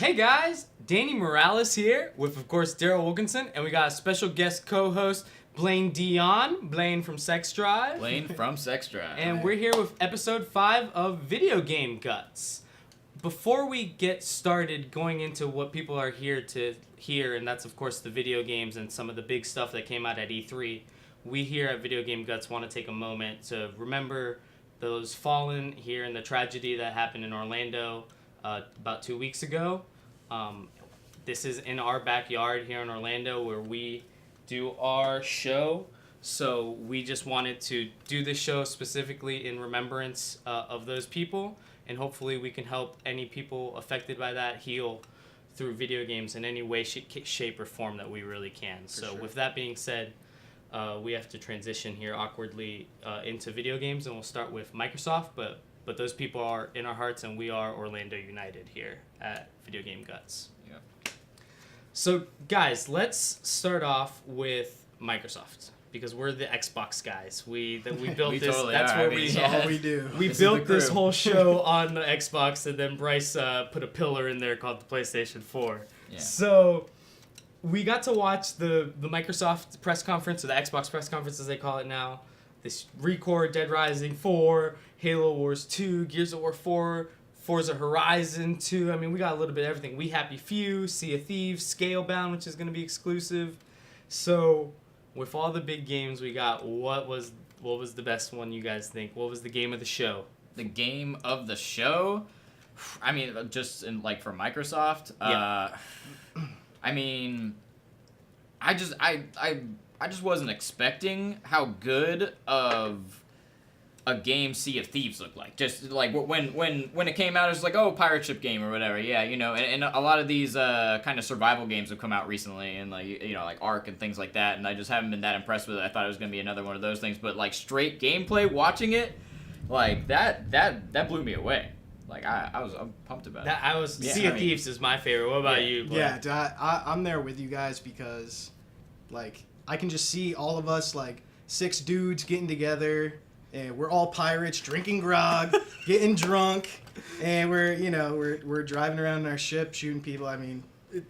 Hey guys, Danny Morales here with, of course, Daryl Wilkinson, and we got a special guest co-host, Blaine Dion, Blaine from Sex Drive. Blaine from Sex Drive. And we're here with episode 5 of Video Game Guts. Before we get started going into what people are here to hear, and that's, of course, the video games and some of the big stuff that came out at E3, we here at Video Game Guts want to take a moment to remember those fallen here in the tragedy that happened in Orlando about 2 weeks ago. This is in our backyard here in Orlando where we do our show. So we just wanted to do this show specifically in remembrance of those people. And hopefully we can help any people affected by that heal through video games in any way, shape, or form that we really can. So with that being said, we have to transition here awkwardly into video games. And we'll start with Microsoft, but those people are in our hearts, and we are Orlando United here at Video Game Guts. Yeah. So, guys, let's start off with Microsoft, because we're the Xbox guys. We built We this. totally That's are. where I mean, we all we do. we This is built the this crew. whole show on the Xbox, and then Bryce put a pillar in there called the PlayStation 4. Yeah. So we got to watch the Microsoft press conference, or the Xbox press conference as they call it now. This Recore, Dead Rising 4, Halo Wars 2, Gears of War 4, Forza Horizon 2. I mean, we got a little bit of everything. We Happy Few, Sea of Thieves, Scalebound, which is going to be exclusive. So with all the big games we got, what was the best one you guys think? What was the game of the show? The game of the show? I mean, just in, like, for Microsoft? Yeah. I mean, I just wasn't expecting how good of a game Sea of Thieves looked like. Just like when it came out, it was like, oh, pirate ship game or whatever. Yeah, you know, and a lot of these kind of survival games have come out recently, and like, you know, like Ark and things like that. And I just haven't been that impressed with it. I thought it was gonna be another one of those things, but like straight gameplay, watching it, like that blew me away. Like I'm pumped about it. Sea of Thieves is my favorite. What about you, Blake? Yeah, I'm there with you guys because, like, I can just see all of us, like, 6 dudes getting together, and we're all pirates, drinking grog, getting drunk, and we're driving around in our ship, shooting people. I mean,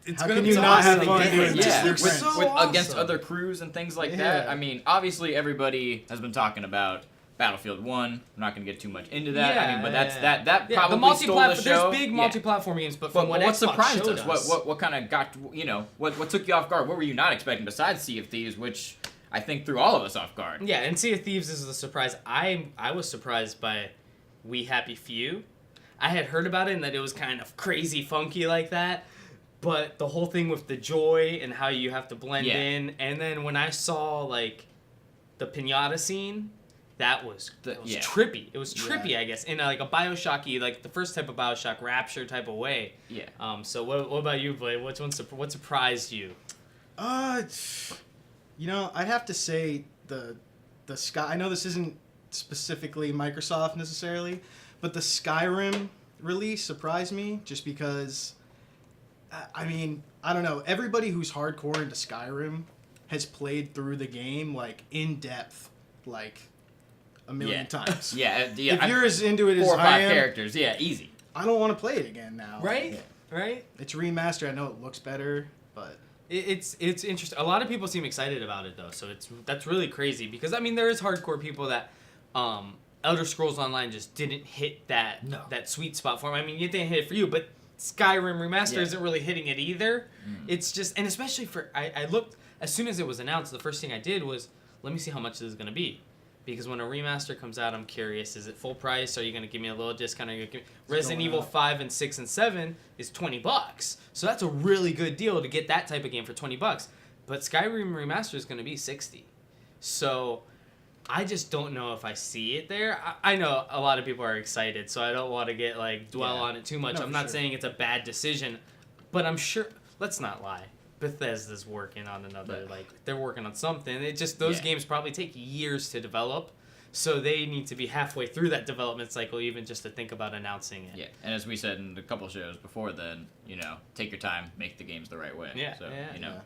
It's how gonna can be you not awesome. have fun Yeah, doing yeah. this? It's With so with awesome. against other crews and things like that. Yeah. I mean, obviously everybody has been talking about Battlefield 1. I'm not going to get too much into that. I mean, but that Yeah, probably stole the show. There's big Yeah. multi-platform games, but from what what Xbox surprised showed us? What kind of got, you know, what took you off guard? What were you not expecting besides Sea of Thieves, which I think threw all of us off guard? Yeah, and Sea of Thieves is a surprise. I was surprised by We Happy Few. I had heard about it and that it was kind of crazy funky like that, but the whole thing with the joy and how you have to blend in, and then when I saw like the piñata scene, that was trippy. It was trippy, I guess, in like a BioShocky, like the first type of BioShock Rapture type of way. Yeah. So what about you, Blade? What surprised you? You know, I'd have to say the Sky. I know this isn't specifically Microsoft necessarily, but the Skyrim release surprised me just because, I mean, I don't know. Everybody who's hardcore into Skyrim has played through the game, like, in depth, like, a million times. Yeah. If you're as into it as 4 or 5 I am, characters, yeah, easy. I don't want to play it again now. Right? Yeah. Right? It's remastered. I know it looks better, but It's interesting. A lot of people seem excited about it though, so that's really crazy because I mean there is hardcore people that Elder Scrolls Online just didn't hit that sweet spot for them. I mean, it didn't hit it for you, but Skyrim Remaster isn't really hitting it either. It's just, and especially for I looked as soon as it was announced, the first thing I did was let me see how much this is going to be. Because when a remaster comes out, I'm curious, is it full price? Are you going to give me a little discount? Are you gonna give me... Resident Evil 5 and 6 and 7 is $20. So that's a really good deal to get that type of game for $20. But Skyrim Remaster is going to be $60. So I just don't know if I see it there. I know a lot of people are excited, so I don't want to get dwell on it too much. No, I'm not saying it's a bad decision, but I'm sure... Let's not lie. Bethesda's working on another, they're working on something. It just, those games probably take years to develop, so they need to be halfway through that development cycle even just to think about announcing it. Yeah, and as we said in a couple shows before then, you know, take your time, make the games the right way. Yeah, so, you know.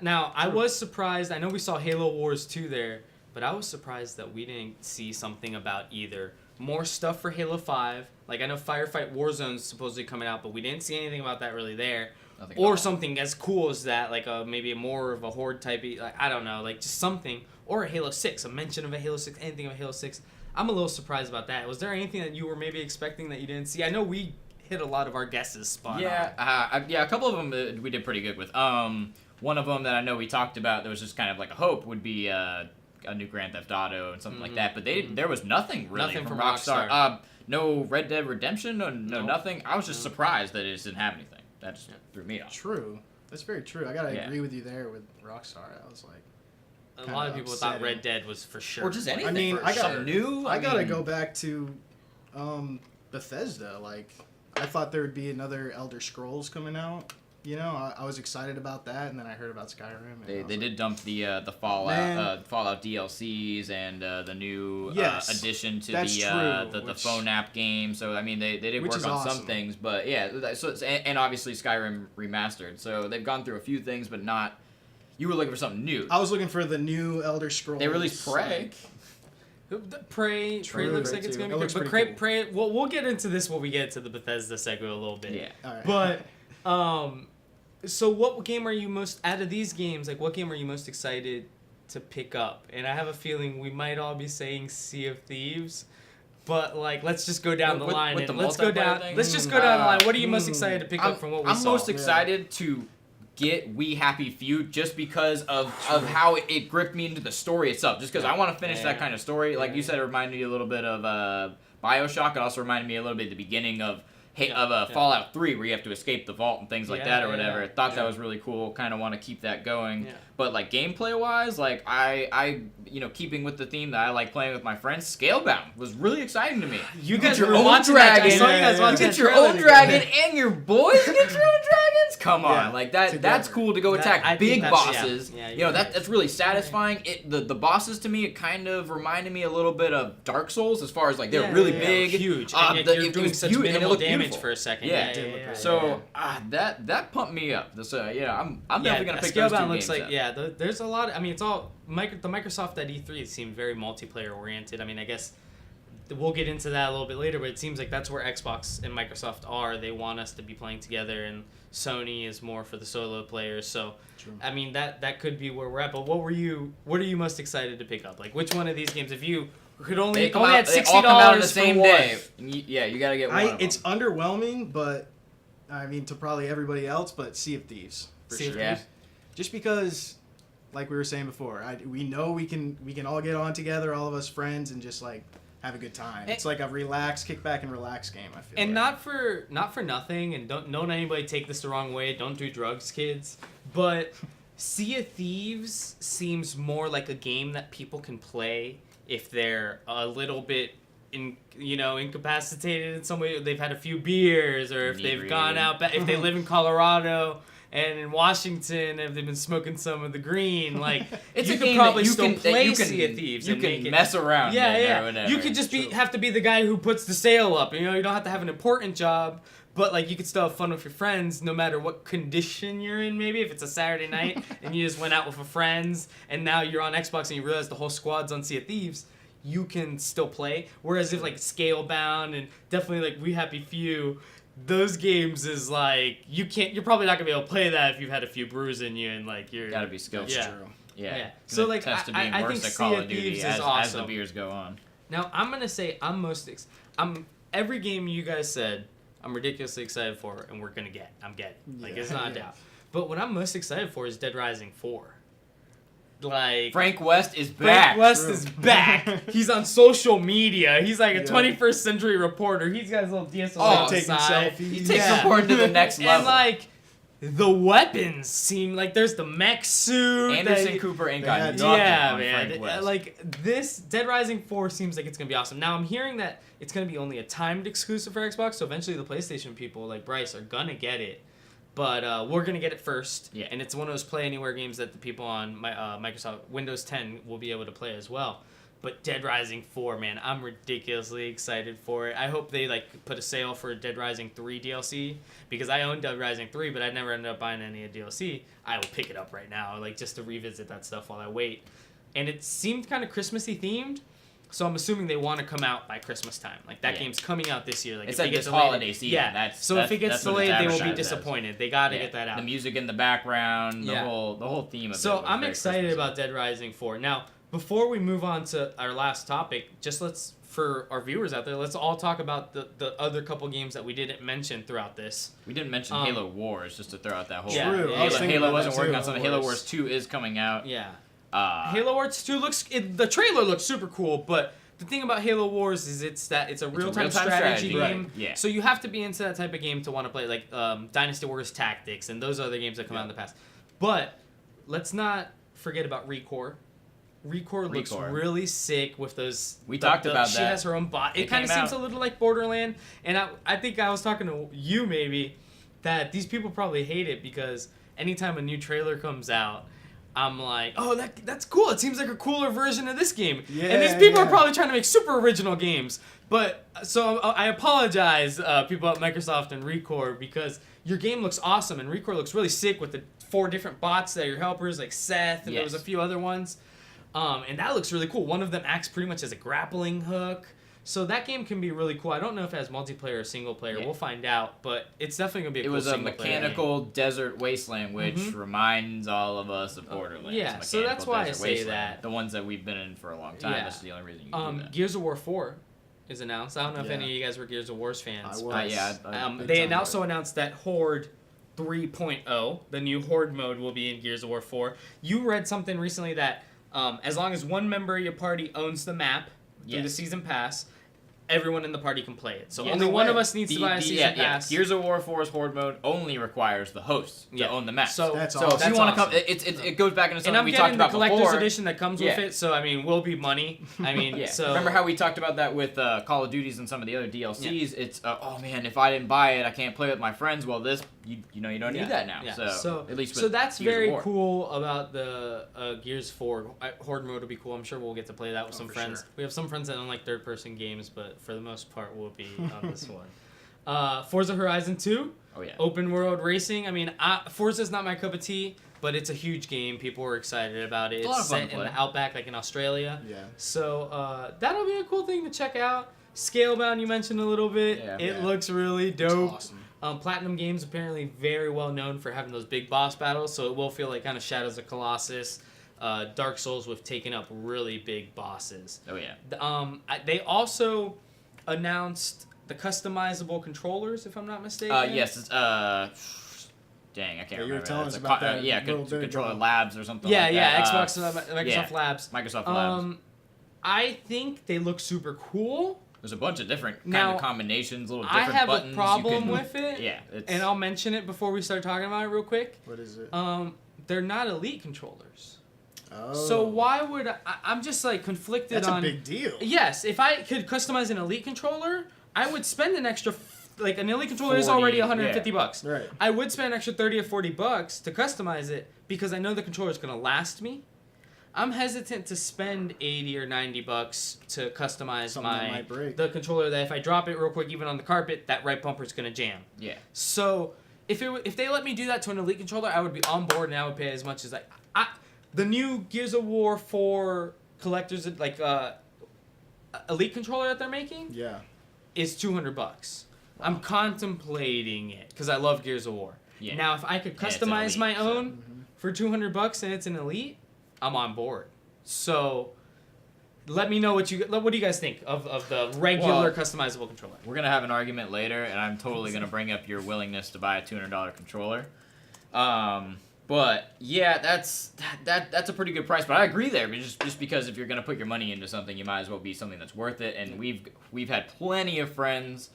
Now, I was surprised, I know we saw Halo Wars 2 there, but I was surprised that we didn't see something about either more stuff for Halo 5. Like, I know Firefight Warzone's supposedly coming out, but we didn't see anything about that really there. Nothing Or at all. something as cool as that, like maybe more of a Horde type, like, I don't know, like just something. Or a Halo 6, a mention of a Halo 6, anything of a Halo 6. I'm a little surprised about that. Was there anything that you were maybe expecting that you didn't see? I know we hit a lot of our guesses spot on. Yeah, a couple of them we did pretty good with. One of them that I know we talked about that was just kind of like a hope would be a new Grand Theft Auto and something like that. But there was nothing really Nothing from from Rockstar. Rockstar. No Red Dead Redemption, no Nope. nothing. I was just surprised that it just didn't have anything. That just threw me off. True. That's very true. I gotta agree with you there with Rockstar. I was like, A lot of people thought Red Dead was for sure. Or just anything. I mean, something new. I gotta go back to Bethesda. Like, I thought there would be another Elder Scrolls coming out. You know, I was excited about that, and then I heard about Skyrim. And They did dump the Fallout DLCs and the new addition to the phone app game. So I mean, they did work on some things, but yeah. So and obviously Skyrim remastered. So they've gone through a few things, but not. You were looking for something new. I was looking for the new Elder Scrolls. They released Prey. Prey looks like it's gonna be good, but Prey. We'll get into this when we get to the Bethesda segment a little bit. Yeah. All right. But so what game are you most out of these games? Like, what game are you most excited to pick up? And I have a feeling we might all be saying Sea of Thieves. But like, let's just go down the line and let's go down. Let's just go down the line. What are you most excited to pick up from what we saw? I'm most excited to get We Happy Few just because of how it gripped me into the story itself. Just because I want to finish that kind of story. Like you said, it reminded me a little bit of BioShock. It also reminded me a little bit of the beginning of Fallout 3, where you have to escape the vault and things like that or whatever. I thought that was really cool. Kind of want to keep that going. Yeah. But like gameplay wise, like I keeping with the theme that I like playing with my friends, Scalebound was really exciting to me. You guys were watching dragon. You get your own dragon and your boys get your own dragons. Come on, like that's cool to go attack big bosses. That's really satisfying. The bosses to me, it kind of reminded me a little bit of Dark Souls as far as like they're really big, huge. And you're doing such minimal damage for a second. So that pumped me up. So I'm definitely gonna pick those two games up. There's a lot. I mean, it's all the Microsoft at E3 seemed very multiplayer oriented. I mean, I guess we'll get into that a little bit later, but it seems like that's where Xbox and Microsoft are. They want us to be playing together, and Sony is more for the solo players. So, I mean, that could be where we're at. But what are you most excited to pick up? Like, which one of these games, if you could only had $60 the same day? Yeah, you gotta get one. of them. It's underwhelming, but I mean, to probably everybody else, but Sea of Thieves for sure. Yeah. Just because, like we were saying before, we know we can all get on together, all of us friends, and just like have a good time. It's like a kick back and relax game. I feel. And not for nothing, and don't anybody take this the wrong way. Don't do drugs, kids. But Sea of Thieves seems more like a game that people can play if they're a little bit incapacitated in some way. They've had a few beers, or if they've gone out, if they live in Colorado. And in Washington, if they've been smoking some of the green, like it's you a could game probably that you still can, play that Sea of Thieves. You and can make mess around. Yeah. Or whatever. You could just have to be the guy who puts the sail up. You don't have to have an important job, but like you could still have fun with your friends, no matter what condition you're in. Maybe if it's a Saturday night and you just went out with your friends, and now you're on Xbox and you realize the whole squad's on Sea of Thieves, you can still play. Whereas if like Scalebound and definitely like We Happy Few. Those games is like you're probably not gonna be able to play that if you've had a few brews in you and like you're gotta be skillful. Yeah. So like test to being I worse think at Call Sea of of Duty Thieves as, is awesome. as the beers go on. Now I'm gonna say I'm every game you guys said I'm ridiculously excited for, and I'm getting like it's not a doubt. But what I'm most excited for is Dead Rising 4. Like Frank West is back. Is back. He's on social media. He's like a 21st century reporter. He's got his little DSLR taking outside. selfies. He takes reporting to the next level. And like the weapons seem like there's the mech suit. Anderson Cooper ain't got nothing on Frank West. Like this Dead Rising 4 seems like it's gonna be awesome. Now I'm hearing that it's gonna be only a timed exclusive for Xbox, so eventually the PlayStation people like Bryce are gonna get it. But we're going to get it first. Yeah. And it's one of those Play Anywhere games that the people on Microsoft Windows 10 will be able to play as well. But Dead Rising 4, man, I'm ridiculously excited for it. I hope they like put a sale for Dead Rising 3 DLC. Because I own Dead Rising 3, but I never ended up buying any of the DLC. I will pick it up right now, like just to revisit that stuff while I wait. And it seemed kind of Christmassy themed. So I'm assuming they want to come out by Christmas time. Like that Yeah. game's coming out this year. Like It's if like it this gets delayed, holiday season. Yeah. So if it gets that's what it's delayed, they will be advertised as. disappointed. They got to Yeah. get that out. The music in the background, the Yeah. whole theme of it. So was I'm very excited Christmassy. about Dead Rising 4. Now, before we move on to our last topic, for our viewers out there, let's all talk about the other couple games that we didn't mention throughout this. We didn't mention Halo Wars, just to throw out that whole. Yeah. True. Yeah. I was thinking Halo about wasn't that working too. on something. Halo Wars 2 is coming out. Yeah. Halo. Halo Wars 2 the trailer looks super cool, but the thing about Halo Wars is it's a real-time strategy game. Right. Yeah. So you have to be into that type of game to want to play, like Dynasty Warriors Tactics and those other games that come out in the past. But let's not forget about Recore. Recore looks really sick with those. We talked about she that. She has her own bot. It kind of came seems out. a little like Borderland, and I think I was talking to you maybe that these people probably hate it because anytime a new trailer comes out, I'm like, oh, that's cool. It seems like a cooler version of this game. Yeah, and these people yeah. are probably trying to make super original games. But so I apologize, people at Microsoft and Recore, because your game looks awesome and Recore looks really sick with the 4 different bots that are your helpers, like Seth, and there was a few other ones. And that looks really cool. One of them acts pretty much as a grappling hook. So that game can be really cool. I don't know if it has multiplayer or single player. Yeah. We'll find out, but it's definitely going to be a cool single player. It was a mechanical desert wasteland, which reminds all of us of Borderlands. Yeah, so that's why I say that. The ones that we've been in for a long time. Yeah. That's the only reason you can do that. Gears of War 4 is announced. I don't know if any of you guys were Gears of War's fans. I was. They also announced that Horde 3.0, the new Horde mode, will be in Gears of War 4. You read something recently that as long as one member of your party owns the map through the season pass, everyone in the party can play it. So only one of us needs to buy a season pass. Gears of War 4's Horde mode only requires the host to own the map. So that's awesome. If you want to come, it goes back into something we talked about before. And I'm getting the collector's edition that comes with it, so I mean, will be money. I mean, so remember how we talked about that with Call of Duties and some of the other DLCs? Yeah. It's oh man, if I didn't buy it, I can't play with my friends. Well, this you don't need that now. Yeah. So at least so that's Gears very cool about the Gears 4 Horde mode. Will be cool. I'm sure we'll get to play that with some friends. Sure. We have some friends that don't like third-person games, but for the most part, we'll be on this one. Forza Horizon 2. Oh yeah. Open world racing. I mean, Forza's not my cup of tea, but it's a huge game. People are excited about it. It's set in the Outback, like in Australia. Yeah. So that'll be a cool thing to check out. Scalebound, you mentioned a little bit. Yeah. It looks really dope. It's awesome. Platinum Games apparently very well known for having those big boss battles, so it will feel like kind of Shadows of Colossus, Dark Souls with taking up really big bosses. Oh yeah. They also announced the customizable controllers, if I'm not mistaken. Yes. It's dang, I can't remember. You were telling us about that. Controller Labs or something. Yeah, like yeah. that. Microsoft Labs. Microsoft Labs. I think they look super cool. There's a bunch of different kind of combinations, little different I have buttons a problem with it. Yeah. And I'll mention it before we start talking about it real quick. What is it? They're not Elite controllers. Oh. So why would I'm just like conflicted That's on... That's a big deal. Yes, if I could customize an Elite controller, I would spend an extra... Like, an Elite controller 40, is already $150. Right. I would spend an extra $30 or $40 to customize it because I know the controller is going to last me. I'm hesitant to spend $80 or $90 to customize the controller that if I drop it real quick, even on the carpet, that right bumper is going to jam. Yeah. So if they let me do that to an Elite controller, I would be on board and I would pay as much as the new Gears of War 4 collectors Elite controller that they're making. Yeah. Is $200. Wow. I'm contemplating it because I love Gears of War. Yeah. Now, if I could customize my own for $200 and it's an Elite, I'm on board. So, let me know what do you guys think of the regular customizable controller? We're gonna have an argument later, and I'm totally gonna bring up your willingness to buy a $200 controller. But yeah, that's a pretty good price. But I agree there, just because if you're gonna put your money into something, you might as well be something that's worth it. And we've had plenty of friends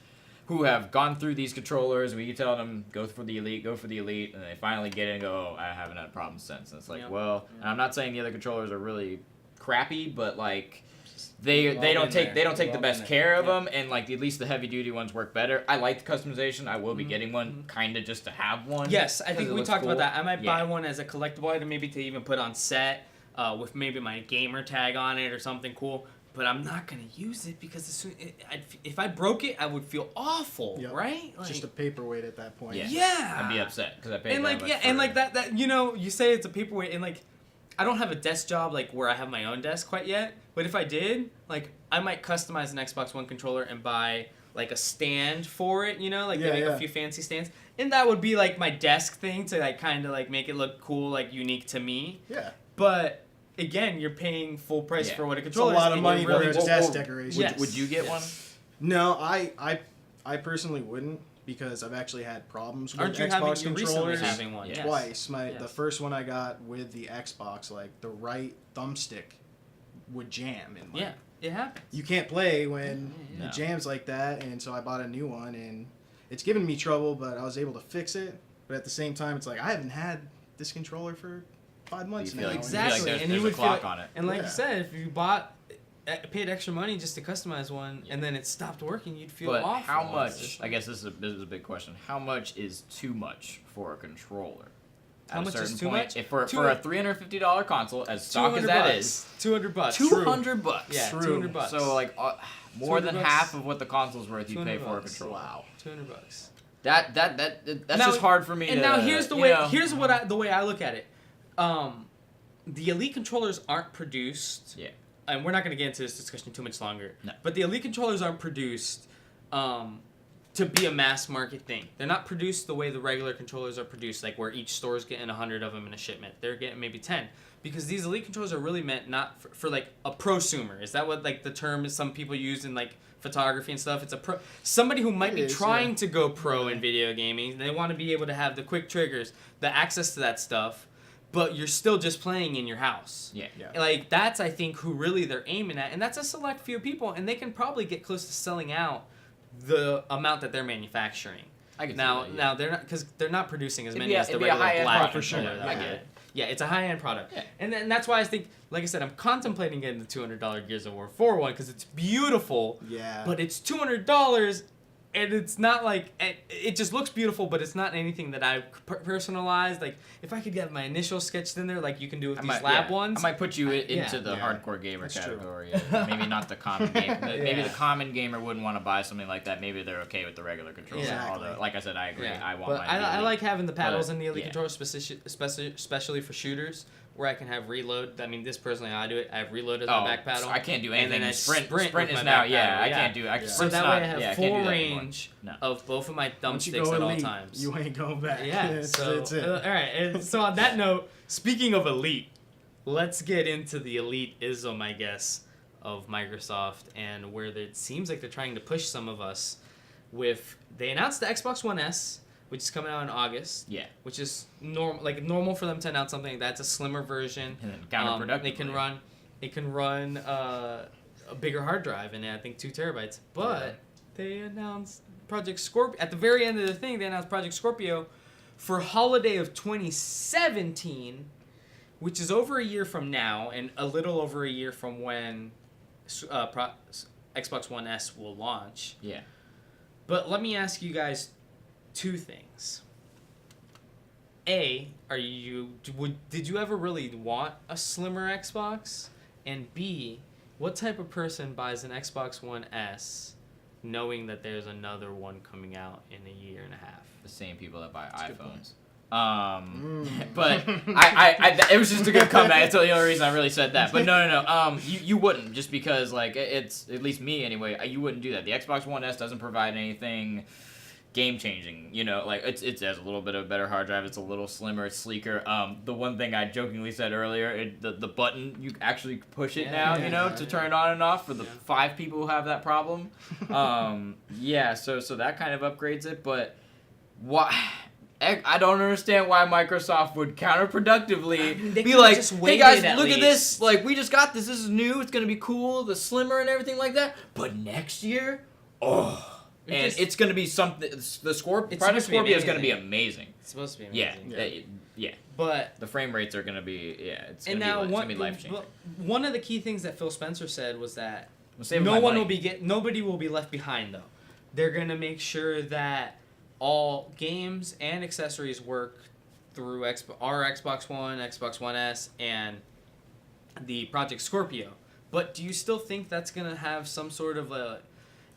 who have gone through these controllers. We tell them, go for the Elite, and they finally get it and go, oh, I haven't had a problem since. And it's like, and I'm not saying the other controllers are really crappy, but like they don't take the best care of them, and like at least the heavy duty ones work better. I like the customization. I will be getting one, kind of just to have one. Yes, I think we talked about that. I might buy one as a collectible item, maybe to even put on set with maybe my gamer tag on it or something cool. But I'm not gonna use it because if I broke it, I would feel awful, right? Like, just a paperweight at that point. Yeah. I'd be upset because I paid. And like that you say it's a paperweight, and like I don't have a desk job like where I have my own desk quite yet, but if I did, like I might customize an Xbox One controller and buy like a stand for it, you know, like they make a few fancy stands, and that would be like my desk thing to like kind of like make it look cool, like unique to me. Yeah. But again, you're paying full price for what a controller is. It's a lot of money for really a desk decoration. Would you get one? No, I personally wouldn't, because I've actually had problems with Aren't you Xbox having, controllers. having one? Yeah. Twice. The first one I got with the Xbox, like the right thumbstick would jam, and like, it happens. you can't play when No. it jams like that, and so I bought a new one, and it's given me trouble, but I was able to fix it. But at the same time, it's like I haven't had this controller for 5 months You now. feel like, Exactly. you feel like And there's you a would clock feel- on it. And like Yeah. you said, if you paid extra money just to customize one, and then it stopped working, you'd feel But awful. how much? I guess this is a big question. How much is too much for a controller? How At much a is certain too point, much? If for a $350 console, as stock as that is, $200. $200. Yeah, True. $200. So like more than $200. half of what the console's worth, you pay for a $200. controller. Wow. $200. That's Now- just hard for me. And to, now here's the you way. know. Here's the way I look at it. The Elite controllers aren't produced. Yeah. And we're not going to get into this discussion too much longer. No. But the Elite controllers aren't produced to be a mass market thing. They're not produced the way the regular controllers are produced, like where each store's getting 100 of them in a shipment. They're getting maybe 10. Because these Elite controllers are really meant not for like a prosumer. Is that what like the term is some people use in like photography and stuff? It's a somebody who might be trying to go pro in video gaming. They want to be able to have the quick triggers, the access to that stuff, but you're still just playing in your house. Yeah. Like that's I think who really they're aiming at, and that's a select few people, and they can probably get close to selling out the amount that they're manufacturing. I can see Now that, yeah. now they're not, because they're not producing as It'd many be a- as the it'd be a regular high-end black product for controller sure. that I we get get. it. Yeah, it's a high-end product. Yeah. And that's why I think, like I said, I'm contemplating getting the $200 Gears of War 4 one because it's beautiful, Yeah. but it's $200, and it's not like, it just looks beautiful, but it's not anything that I personalized. Like, if I could get my initial sketched in there, like you can do with these lab ones. I might put you into the Yeah. hardcore gamer That's true. category. Maybe not the common gamer. Maybe the common gamer wouldn't want to buy something like that. Maybe they're okay with the regular controller. Exactly. Although, like I said, I agree. Yeah. I want but mine to be I elite. like having the paddles But, in the Elite yeah. controller, especially for shooters, where I can have reload. I mean, this personally, I do it. I have reload as my back paddle. So I can't do and anything. then I sprint with is my now. back Yeah, paddle, I can't do. Yeah. So Sprint's that not, way I have yeah, I full can't do that anymore. range No. of both of my Once you thumbsticks go at all elite, times. you ain't going back. Yeah, That's it. all right. And so on that note, speaking of Elite, let's get into the Elite-ism, I guess, of Microsoft and where it seems like they're trying to push some of us with. They announced the Xbox One S, which is coming out in August. Yeah. Which is normal for them to announce something that's a slimmer version. And then counterproductive. It can run a bigger hard drive, and I think 2 terabytes. But they announced Project Scorpio at the very end of the thing. They announced Project Scorpio for holiday of 2017, which is over a year from now, and a little over a year from when Xbox One S will launch. Yeah. But let me ask you guys 2 things. A, did you ever really want a slimmer Xbox? And B, what type of person buys an Xbox One S knowing that there's another one coming out in a year and a half? The same people that buy That's a good point. iPhones. But I it was just a good comeback. That's the only reason I really said that. But no. You wouldn't, just because like it's, at least me anyway. You wouldn't do that. The Xbox One S doesn't provide anything game changing. You know, like it has a little bit of a better hard drive. It's a little slimmer. It's sleeker. The one thing I jokingly said earlier, the button, you actually push it now. You know, to turn it on and off for the 5 people who have that problem. Yeah. So that kind of upgrades it, but why? I don't understand why Microsoft would counterproductively They be could've like, just hey waited guys, at look at least. this. Like, we just got this. This is new. It's going to be cool. The slimmer and everything like that. But next year, it's going to be something. The Project Scorpio is going to be amazing. It's supposed to be Yeah. amazing. Yeah. But The frame rates are going to be, it's and going now to be life-changing. one of the key things that Phil Spencer said was that We'll save no my one money. will nobody will be left behind though. They're gonna make sure that all games and accessories work through our Xbox One, Xbox One S, and the Project Scorpio. But do you still think that's gonna have some sort of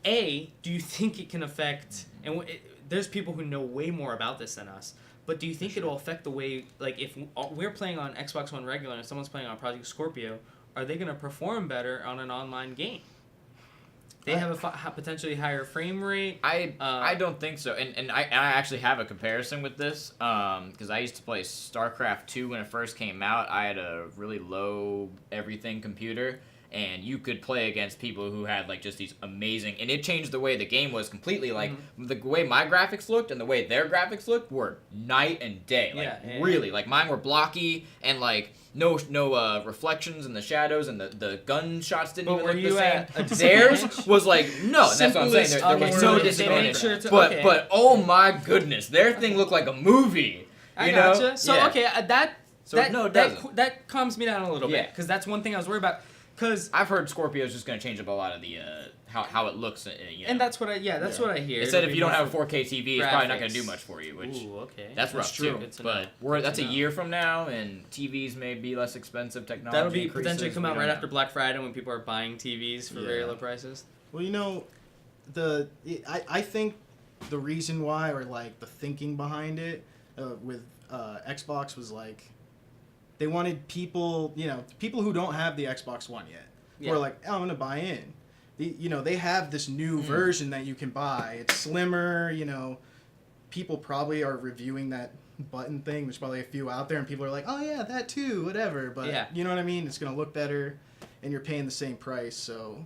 do you think it can affect? And there's people who know way more about this than us. But do you think it'll affect the way, like, if we're playing on Xbox One regular and someone's playing on Project Scorpio, are they going to perform better on an online game? They have a potentially higher frame rate. I don't think so. And I actually have a comparison with this because I used to play StarCraft 2 when it first came out. I had a really low everything computer. And you could play against people who had like just these amazing, and it changed the way the game was completely. Like the way my graphics looked and the way their graphics looked were night and day. Like really, like mine were blocky and like no reflections in the shadows, and the gun shots didn't even look the same. Theirs was like no, that's what I'm saying. There was no disadvantage. But oh my goodness, their thing looked like a movie. I gotcha. So okay, that calms me down a little bit because that's one thing I was worried about. Because I've heard Scorpio's just going to change up a lot of the how it looks. And that's what I what I hear. It said if you don't have a 4K TV, it's probably not going to do much for you. Which that's rough true. Too. But that's a year from now, and TVs may be less expensive. Technology that'll be potentially come out right after Black Friday when people are buying TVs for very low prices. Well, you know, I think the reason why, or like the thinking behind it with Xbox was like. They wanted people, people who don't have the Xbox One yet, who are like, oh, I'm going to buy in. They have this new version that you can buy. It's slimmer, People probably are reviewing that button thing. There's probably a few out there, and people are like, oh, yeah, that too, whatever. But you know what I mean? It's going to look better, and you're paying the same price. So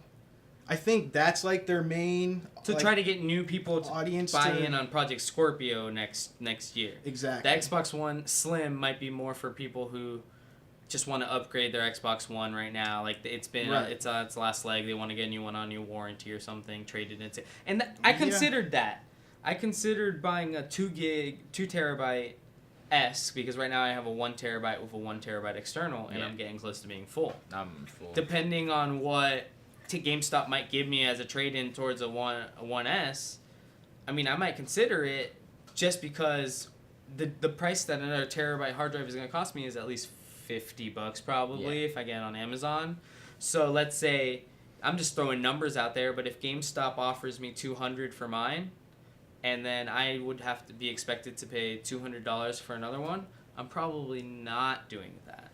I think that's like their main... To try to get new people to buy in on Project Scorpio next year. Exactly. The Xbox One Slim might be more for people who just want to upgrade their Xbox One right now. Like it's been it's on its last leg. They want to get a new one on new warranty or something, trade it into. And I considered that. I considered buying a 2 terabyte S because right now I have a 1 terabyte with a 1 terabyte external, and I'm getting close to being full. I'm full. Depending on what GameStop might give me as a trade-in towards a 1S, I mean, I might consider it just because the price that another terabyte hard drive is going to cost me is at least $50 probably if I get it on Amazon. So let's say, I'm just throwing numbers out there, but if GameStop offers me $200 for mine, and then I would have to be expected to pay $200 for another one, I'm probably not doing that.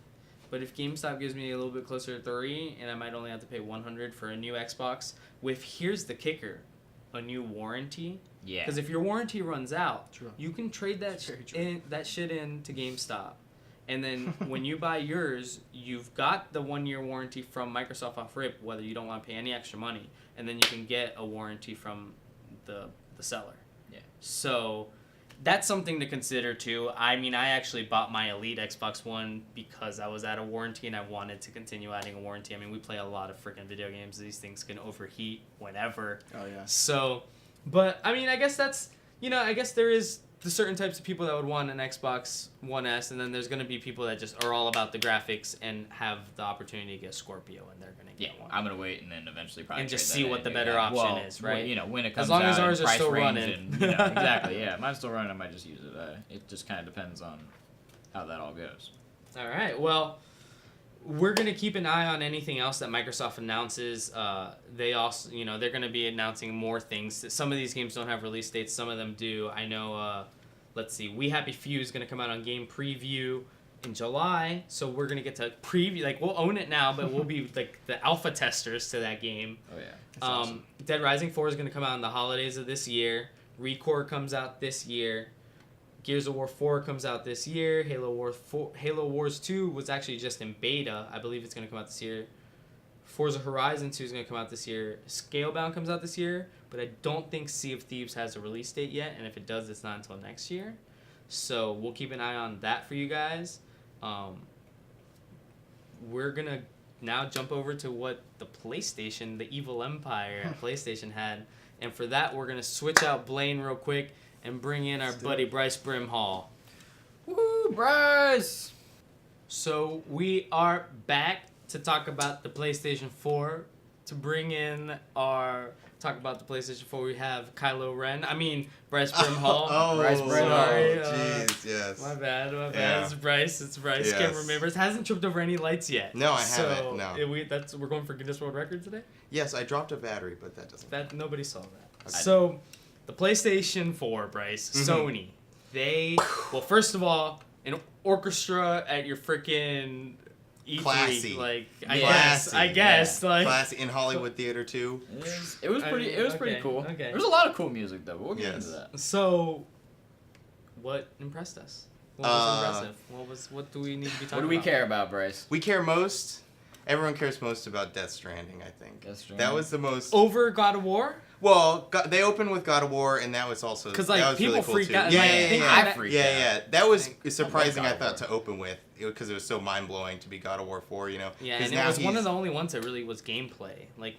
But if GameStop gives me a little bit closer to 3, and I might only have to pay $100 for a new Xbox, here's the kicker, a new warranty. Yeah. Because if your warranty runs out, you can trade that shit in to GameStop. And then when you buy yours, you've got the 1-year warranty from Microsoft off rip, whether you don't want to pay any extra money. And then you can get a warranty from the seller. Yeah. So... that's something to consider, too. I mean, I actually bought my Elite Xbox One because I was out of warranty and I wanted to continue adding a warranty. I mean, we play a lot of freaking video games. These things can overheat whenever. Oh, yeah. So, but, I mean, I guess that's, I guess there is the certain types of people that would want an Xbox One S, and then there's going to be people that just are all about the graphics and have the opportunity to get Scorpio, and they're going to get one. I'm going to wait and then eventually probably and just see what the better option is, right? Well, when it comes as long out as ours and are price still range running. And, exactly, yeah. Mine's still running, I might just use it. It just kind of depends on how that all goes. All right, well... we're going to keep an eye on anything else that Microsoft announces. They also, they're going to be announcing more things. Some of these games don't have release dates. Some of them do. I know, let's see, We Happy Few is going to come out on Game Preview in July. So we're going to get to preview. Like, we'll own it now, but we'll be, like, the alpha testers to that game. Oh, yeah. That's awesome. Dead Rising 4 is going to come out in the holidays of this year. Recore comes out this year. Gears of War 4 comes out this year. Halo Wars 2 was actually just in beta. I believe it's going to come out this year. Forza Horizon 2 is going to come out this year. Scalebound comes out this year, but I don't think Sea of Thieves has a release date yet, and if it does, it's not until next year. So we'll keep an eye on that for you guys. We're going to now jump over to what the PlayStation, the evil empire at PlayStation had, and for that, we're going to switch out Blaine real quick and bring in our buddy Bryce Brimhall. Woo, Bryce! So we are back to talk about the PlayStation 4. To bring in talk about the PlayStation 4, we have Bryce Brimhall. Bryce Brimhall. Sorry. Jeez, yes. My bad. Yeah. It's Bryce. Yes. Can't remember. It hasn't tripped over any lights yet. No, I haven't. No. We're going for Guinness World Record today? Yes, I dropped a battery, but that doesn't. Nobody saw that. Okay. So, the PlayStation 4, Bryce, Mm-hmm. Sony, well, first of all, an orchestra at your freaking E3, Classy. like Classy. I guess, like Classy in Hollywood Theater too. It was pretty. It was pretty okay, cool. okay. There was a lot of cool music though. But we'll get Yes. into that. So, what impressed us? What was impressive? What do we need to be talking about? What do we care about, Bryce? We care most. Everyone cares most about Death Stranding, I think. Death Stranding. That was the most. Over God of War? Well, they opened with God of War, and that was also 'Cause, that like, was people really cool freak too. out, Yeah, like, yeah, think yeah. that- freaked Yeah, out. yeah. That was I surprising. God I of thought War. to open with because it was so mind blowing to be God of War 4. You know. Yeah, 'Cause and it now was one of he's- the only ones that really was gameplay. Like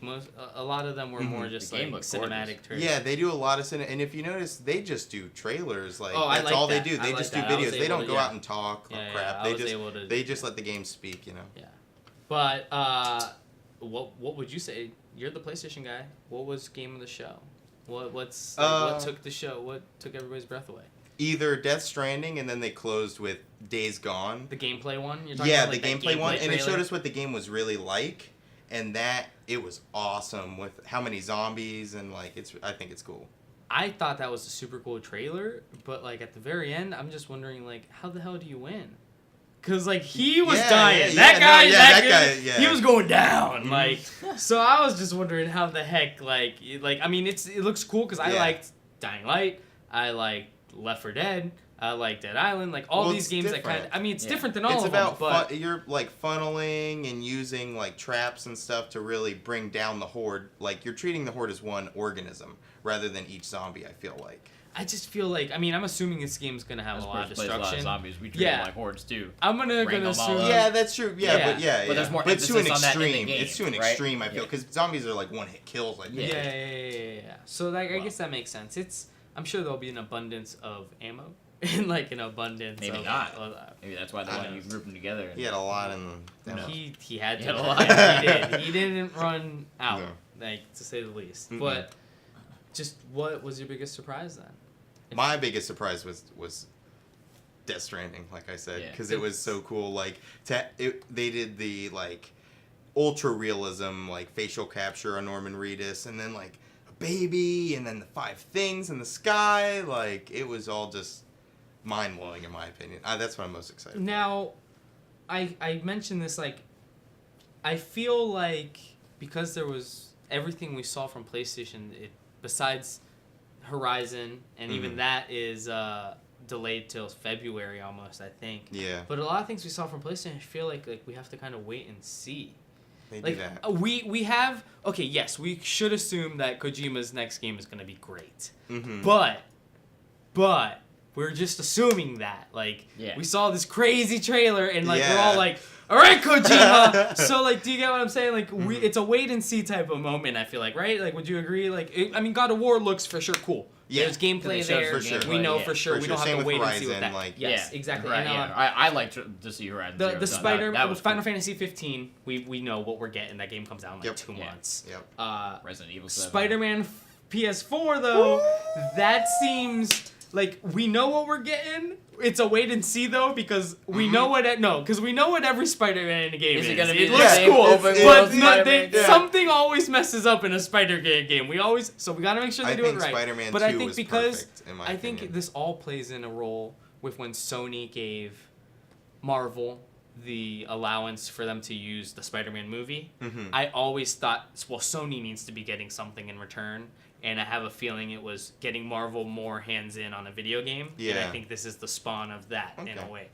a lot of them were more just The like game looked cinematic gorgeous. trailers. Yeah, they do a lot of and if you notice, they just do trailers. Like Oh, I that's like all that. they do. I They like just that. do I was videos. They able don't to- go yeah. out and talk Yeah, crap. I They was just able to- they just let the game speak. You know. Yeah. But what would you say? You're the PlayStation guy. What was game of the show? What took the show? What took everybody's breath away? Either Death Stranding, and then they closed with Days Gone. The gameplay one? You're talking Yeah, about, the like, that gameplay one, and it trailer? showed us what the game was really like, and that it was awesome with how many zombies and like I think it's cool. I thought that was a super cool trailer, but like at the very end, I'm just wondering like how the hell do you win? Cause like he was Yeah, dying. yeah, That yeah, guy, no, yeah, that that guy, guy, yeah. he was going down. Mhm. Like, so I was just wondering how the heck like I mean it looks cool because I Yeah. liked Dying Light, I liked Left 4 Dead, I liked Dead Island, like all Well, these it's games that different. kind of I mean it's Yeah. different than all It's of about them, but you're like funneling and using like traps and stuff to really bring down the horde. Like you're treating the horde as one organism rather than each zombie. I feel like. I just feel like I mean I'm assuming this game's gonna have As a lot of plays a lot of destruction. zombies. We treat Yeah. them like hordes too. I'm gonna Wrangle them all assume up. Yeah, that's true. Yeah, Yeah. but yeah, But there's more But it's to an emphasis on that in the extreme. game, It's to an right? extreme. I feel Yeah. because zombies are like one hit kills. I think. Yeah. So like, I Wow. guess that makes sense. I'm sure there'll be an abundance of ammo and like an abundance. Maybe of, not. Maybe that's why they I want know. you group them together. He had a lot in the. No. He had He to. had a lot. Yeah, he did. He didn't run out, No. like to say the least. Mm-mm. But just what was your biggest surprise then? My biggest surprise was Death Stranding, like I said, Yeah. because it was so cool. Like they did the like ultra realism, like facial capture on Norman Reedus, and then like a baby, and then the 5 things in the sky. Like it was all just mind blowing in my opinion. That's what I'm most excited. for. Now, I mentioned this like, I feel like because there was everything we saw from PlayStation, besides Horizon, and even Mhm. that is delayed till February almost, I think. Yeah, But a lot of things we saw from PlayStation, I feel like we have to kind of wait and see. they do Like that. we have okay, yes, we should assume that Kojima's next game is going to be great. Mm-hmm. But we're just assuming that. Like, Yeah. we saw this crazy trailer and, like, we're Yeah. all like, all right, Kojima! So, like, do you get what I'm saying? Like, it's a wait-and-see type of moment, I feel like, right? Like, would you agree? Like, I mean, God of War looks for sure cool. Yeah. There's gameplay They showed there. for sure. We know Yeah, for sure. for We sure. don't have Same to with wait and see what Horizon, that... like- yes, Yeah, exactly. Right, And, yeah. I like to see Horizon Zero the Dawn. Spider... That was Final cool. Fantasy 15, we know what we're getting. That game comes out in, like, Yep. 2 Yeah. months. Yep. Resident Evil 7. Spider-Man PS4 though, that seems like we know what we're getting. It's a wait and see though because we know what because we know what every Spider-Man game is. Is it gonna be it the looks same cool, open but world not, Spider-Man? Yeah. something always messes up in a Spider-Man game. We gotta make sure they I do think it right. Spider-Man but 2 I think was because perfect, in my I think opinion. this all plays in a role with when Sony gave Marvel the allowance for them to use the Spider-Man movie. Mhm. I always thought, well, Sony needs to be getting something in return, and I have a feeling it was getting Marvel more hands in on a video game. And I Yeah. think this is the spawn of that in a Okay. way.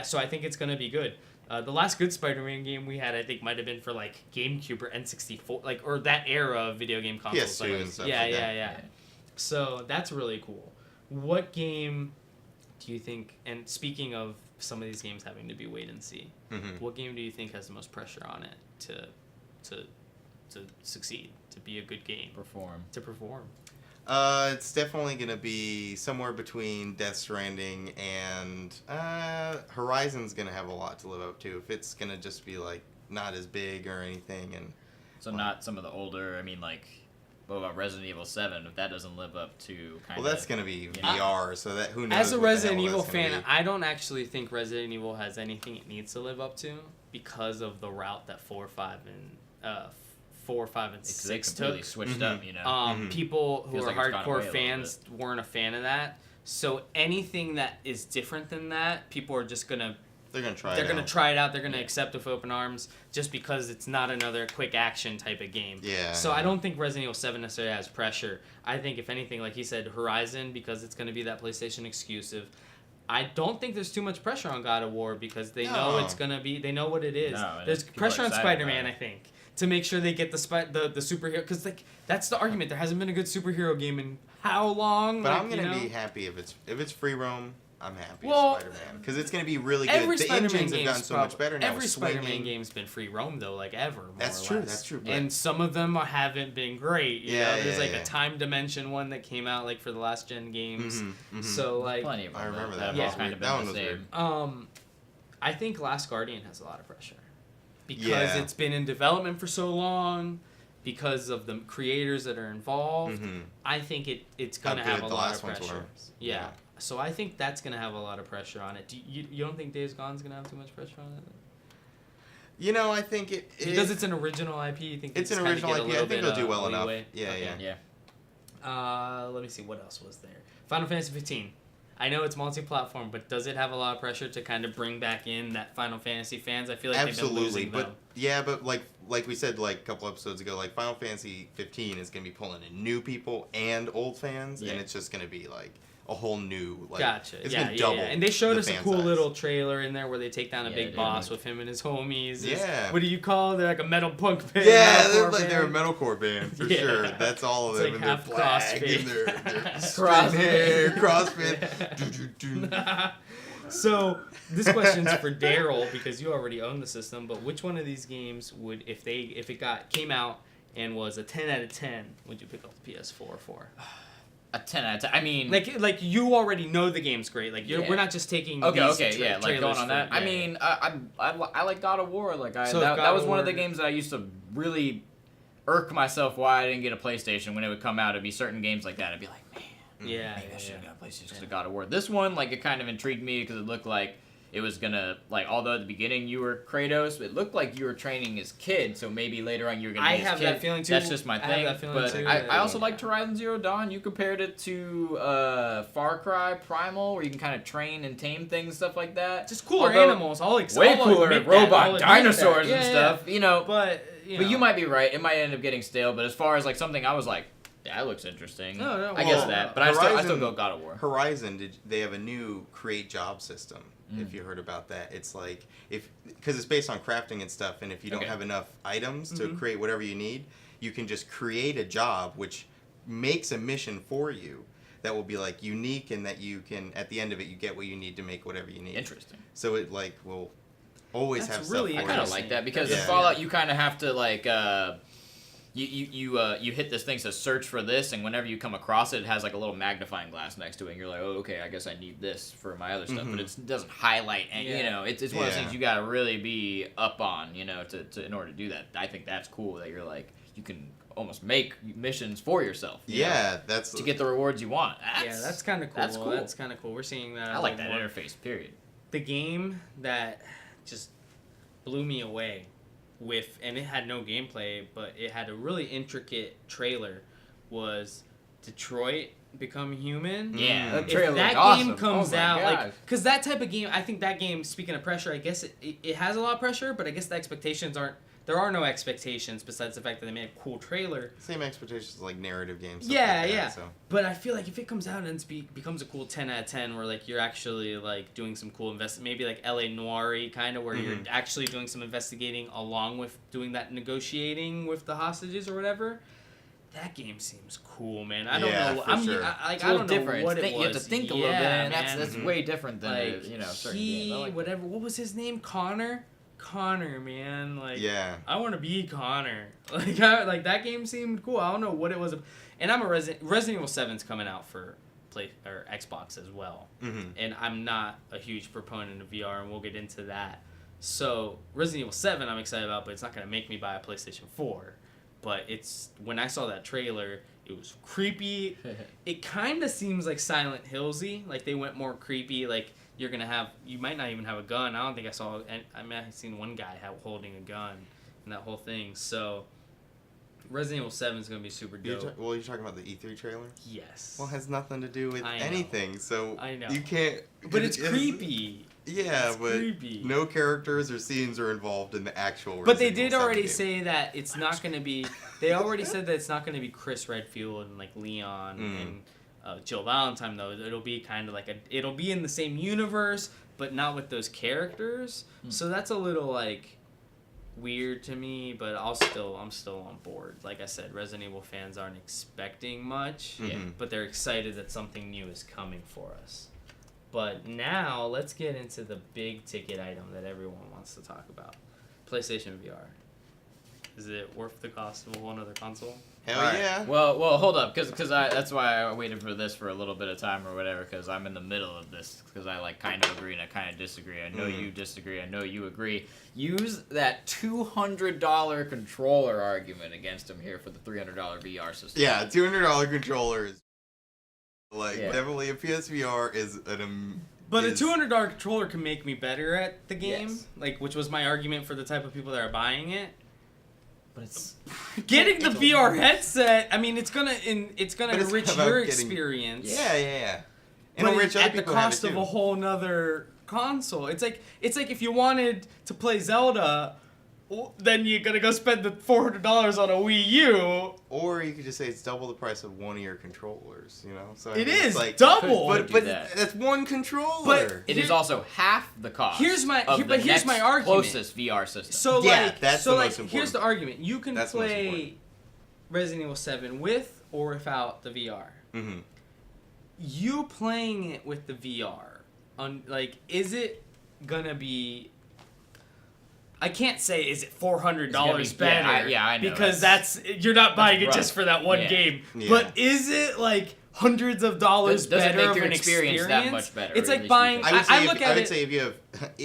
So I think it's gonna be good. The last good Spider-Man game we had, I think, might have been for like GameCube or N64, like or that era of video game consoles. PS2 like, and stuff yeah, like yeah, that. yeah. So that's really cool. What game do you think? And speaking of some of these games having to be wait and see, Mhm. what game do you think has the most pressure on it to succeed, to be a good game, Perform. to perform? It's definitely gonna be somewhere between Death Stranding and Horizon's gonna have a lot to live up to. If it's gonna just be like not as big or anything, and So not some of the older. I mean, like, what about Resident Evil 7? If that doesn't live up to kind of. well, that's gonna be Yeah. VR, so that who knows. As a what the Resident hell Evil that's gonna fan, be. I don't actually think Resident Evil has anything it needs to live up to because of the route that 4, 5, and 4, 5, and They 6 completely took. switched up, you know. People who Feels are like it's gone away hardcore a little fans weren't a fan of that. So anything that is different than that, people are just gonna They're gonna try. they're it gonna out. try it out. They're gonna accept it with open arms just because it's not another quick action type of game. Yeah. So I don't think Resident Evil 7 necessarily has pressure. I think if anything, like he said, Horizon, because it's gonna be that PlayStation exclusive. I don't think there's too much pressure on God of War because they know No. it's gonna be. They know what it is. No, and There's people pressure are on excited Spider-Man, about I it. think, to make sure they get the superhero. Because like that's the argument. There hasn't been a good superhero game in how long? But like, I'm gonna you know? be happy if it's free roam. I'm happy Well, with Spider-Man because it's gonna be really good. Every The Spider-Man engines have game's gotten so much better now. Every with Spider-Man swinging. game's been free roam though, like ever. More That's or true. less. That's true. But And some of them haven't been great. You Yeah, know? There's yeah, like yeah. a time dimension one that came out like for the last gen games. So like, Plenty of them. I remember that that. have Yeah. all kind of That been one the was same. weird. I think Last Guardian has a lot of pressure because Yeah. it's been in development for so long. Because of the creators that are involved, I think it's gonna How have good a the lot last of ones pressure. were. Yeah. Yeah. So I think that's gonna have a lot of pressure on it. You don't think Days Gone's gonna have too much pressure on it? You know, I think it Because it's an original IP. You think it's it's an kinda original get a IP. I little think bit, it'll do well enough. leeway? Yeah, Okay. yeah. Let me see what else was there. Final Fantasy 15. I know it's multi-platform, but does it have a lot of pressure to kind of bring back in that Final Fantasy fans? I feel like they've been Absolutely, losing but them. yeah, but like we said like a couple episodes ago, like Final Fantasy 15 is gonna be pulling in new people and old fans, Yeah. and it's just gonna be like a whole new like. Gotcha. It's yeah, gonna yeah, double. yeah. And they showed the us a fan cool size. little trailer in there where they take down a Yeah, big they boss did. with him and his homies. Yeah. What do you call it? They're like a metal punk band. Yeah, metalcore they're a band. metalcore band for Yeah. sure. That's all of It's them. like and half their flag CrossFit. and their Crossfit. hair, CrossFit. Yeah. Do, do, do. So this question's for Daryl because you already own the system. But which one of these games would, if it came out and was a 10 out of 10, would you pick up the PS4 for? A 10 out of 10. I mean, Like you already know the game's great. Like Yeah. we're not just taking okay, these yeah, like going trailers on that. for- I yeah. mean, I like God of War. Like So if that God was of one of War- the games that I used to really irk myself why I didn't get a PlayStation when it would come out. It'd be certain games like that. I'd be like, man, Yeah, maybe I should yeah, have got a PlayStation because of God of War. This one, like, it kind of intrigued me because it looked like it was gonna, like, although at the beginning you were Kratos, it looked like you were training as kid, so maybe later on you were gonna be I his have kid. that feeling too. That's just my I have thing. that feeling but too. I also Yeah. liked Horizon Zero Dawn. You compared it to Far Cry Primal, where you can kind of train and tame things, stuff like that. Just cooler Although- animals. Way I'll cooler, admit that. robot I'll admit dinosaurs that. and Yeah, stuff. You know, But you might be right. It might end up getting stale. But as far as like something, I was like, that looks interesting. No, I guess well, that. But I still Horizon- go God of War. Horizon, they have a new create job system. If you heard about that, it's like because it's based on crafting and stuff, and if you don't Okay. have enough items to create whatever you need, you can just create a job which makes a mission for you that will be like unique, and that you can at the end of it you get what you need to you whatever you need. Interesting. So it like will always That's have really stuff I for kind you. of like that because in Yeah. Fallout you kind of have to like you hit this thing to search for this, and whenever you come across it, it has like a little magnifying glass next to it, and you're like, oh, okay, I guess I need this for my other stuff, but it doesn't highlight, and you Yeah. know, it's one of those Yeah. things you gotta really be up on, you know, to in order to do that. I think that's cool that you're like you can almost make missions for yourself. you know, Yeah, that's to get the rewards you want. That's kind of cool. That's cool. That's kind of cool. We're seeing that. I a like little that more. interface. Period. The game that just blew me away with, and it had no gameplay, but it had a really intricate trailer, was Detroit Become Human. Yeah, that If trailer that looked awesome. game comes Oh my out, gosh. like, because that type of game, I think that game, speaking of pressure, I guess it has a lot of pressure, but I guess the expectations aren't, there are no expectations besides the fact that they made a cool trailer. same expectations like narrative games. stuff Yeah, like that, yeah. So. But I feel like if it comes out and becomes a cool 10 out of 10, where like you're actually like doing some cool maybe like LA Noir-y kind of, where you're actually doing some investigating along with doing that negotiating with the hostages or whatever. That game seems cool, man. I don't Yeah, know. for sure. It's a I little don't know different. what It's it was. you have to think a little bit, and man. that's way different than like certain games. I like that. whatever. What was his name? Connor, man. Like, Yeah. I want to be Connor. Like, that game seemed cool. I don't know what it was. And I'm a Resident Evil 7's coming out for Xbox as well. And I'm not a huge proponent of VR, and we'll get into that. So Resident Evil 7 I'm excited about, but it's not going to make me buy a PlayStation 4. But when I saw that trailer, it was creepy. It kind of seems like Silent Hillsy. Like, they went more creepy. Like, you might not even have a gun. I don't think I've seen one guy holding a gun in that whole thing. So Resident Evil 7 is gonna be super dope. You're talking about the E3 trailer. Yes. Well, it has nothing to do with I know. anything, so I know. you can't. But it's creepy. Yeah, It's but creepy. no characters or scenes are involved in the actual. But they Resident did Evil 7 already game. say that it's not going to be. They already said that it's not going to be Chris Redfield and like Leon and Jill Valentine though. It'll be kind of like it'll be in the same universe, but not with those characters. So that's a little like weird to me. But I'm still on board. Like I said, Resident Evil fans aren't expecting much, but they're excited that something new is coming for us. But now, let's get into the big ticket item that everyone wants to talk about. PlayStation VR. Is it worth the cost of one other console? Hell Alright. yeah. Well, hold up, because that's why I waited for this for a little bit of time or whatever, because I'm in the middle of this, because I like kind of agree and I kind of disagree. I know you disagree. I know you agree. Use that $200 controller argument against him here for the $300 VR system. Yeah, $200 controllers. Like Yeah. definitely a PSVR is an. But is, a $200 controller can make me better at the game, Yes. like which was my argument for the type of people that are buying it. But it's Getting the It's a- VR headset, I mean, it's gonna But it's enrich about your getting- experience. Yeah. And But enrich other at the people have cost it of too. a whole nother console. It's like if you wanted to play Zelda, then you're gonna go spend the $400 on a Wii U. Or you could just say it's double the price of one of your controllers, you know? So I It mean, it's is like, double. Could But do that. that's one controller. But- it is also half the cost. Here's my- of here- the but here's next my argument. closest VR system. So Yeah, like, that's so the like, most important here's the part. argument: you can That's the most play important. Resident Evil 7 with or without the VR. Mm-hmm. You playing it with the VR, is it gonna be? I can't say is it $400 It's better. gonna be- yeah, I know, because that's you're not buying it rough. just for that one Yeah. game. Yeah. But is it like hundreds of dollars Doesn't better make of your an experience that much better, It's it like makes you buying. think. I look at it. Say if you have,